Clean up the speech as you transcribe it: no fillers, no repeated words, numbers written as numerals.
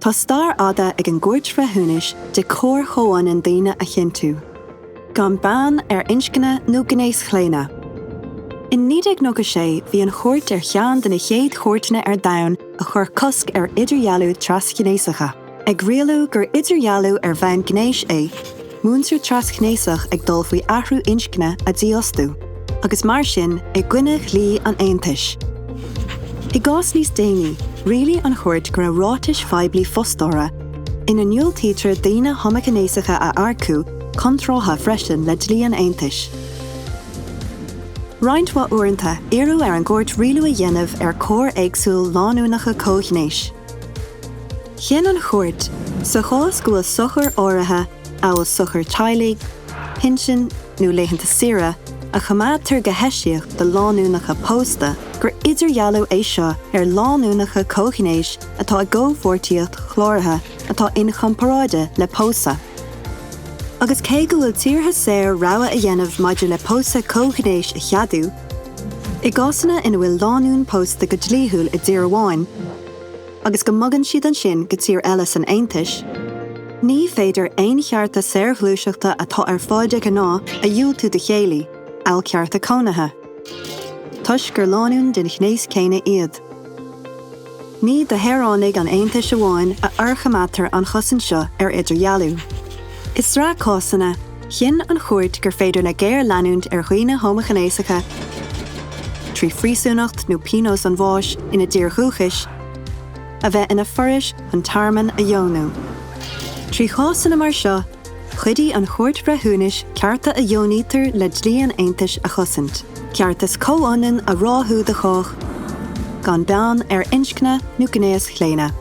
Tá stair fhada ag an gCúirt Bhreithiúnais de cóir chomhionann daoine a chinntiú. Gan beann inscne nó gnéaschlaonadh. In 1996 bhí an Chúirt cheann de na chéad chomhairteanna daoine a chur cosc idirghealú trasgnéasacha. Ag rialú gur idirghealú bhean gnéis múnsú trasgnéasach ag dul faoi athrú inscne a díostú, agus mar sin ag gcuine lí an aontais. I gás níos daoine, rialaí an Chúirt gur rátais feibli fostóra, ina nniuil títear daoine homachanéasacha a arcú contrótha freisin le dlí an aontais. Roinnt wa uaireanta iarú an gCúirt rialú a dhéanamh cóir éagsúil láúnacha cóghnéis. Chin an Chúirt, sa chás go bhfuil sochar áirithe, áil sochar teiligh, pinsin nó léitheanta saoire, a chumad tar go heisíocht de láúnacha pósta gur idirghealú é seo láúnacha cóghnéis atá ggóhmhórtaíocht chláirithe atá ina chomparáide le pósa. Agus cé go bhfuil tíortha saor rogha a dhéanamh maidir le pósa cóghnéis a cheadú, i gcásanna ina bhfuil láún pósta go dlíthúil i dtír amháin, agus go mbeadgann siad an sin go tír eile san aontais, ní féidir aon chearta saorghluaiseachta atá ar fáide gná a dúill tú de chéalaí, áil cearta cónathe. Tuis gur láún den chnéas céine iad. Ní de théaránnig an aontais amháin a archamatar an chosaint seo idirghealú. Is rá cásanna, chin an Chúirt gur féidir le géir leanúint dhaoine homachanéasacha, trí phríosúnacht nó pinos an bháis ina dtíorchúchais, a bheith ina forais an tarman a dheonú. Trí chásanna mar seo, chuidigh an Chúirt Bhreithiúnais cearta a dheonítar le dlí an aontais a chosaint. Ceartas chomhionann a ráthú de chách, gan beann inscne nó gnéaschlaonadh.